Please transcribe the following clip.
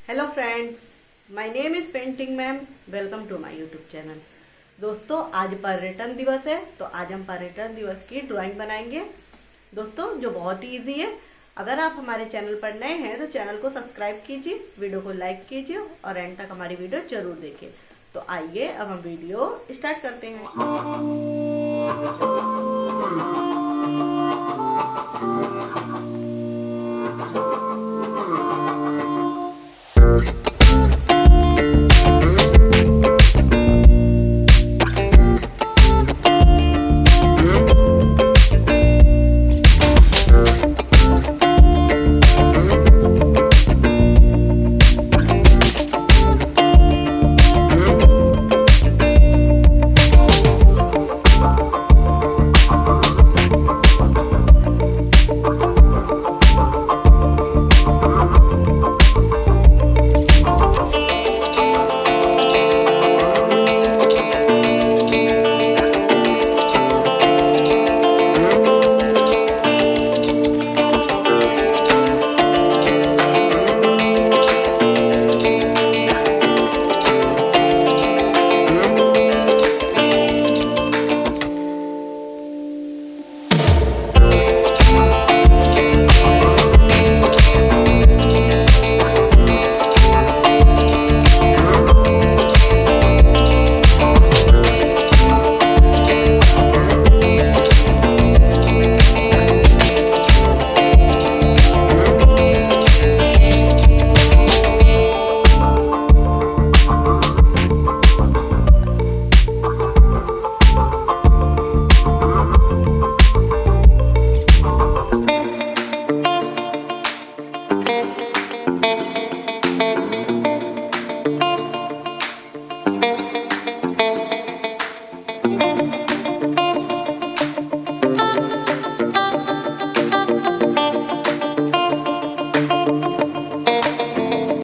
Hello friends, my name is painting ma'am. Welcome to my YouTube channel. दोस्तों, आज पर्यटन दिवस है, तो आज हम पर्यटन दिवस की ड्राइंग बनाएंगे दोस्तों, जो बहुत ही ईजी है। अगर आप हमारे चैनल पर नए हैं तो चैनल को सब्सक्राइब कीजिए, वीडियो को लाइक कीजिए और एंड तक हमारी वीडियो जरूर देखिए। तो आइए अब हम वीडियो स्टार्ट करते हैं।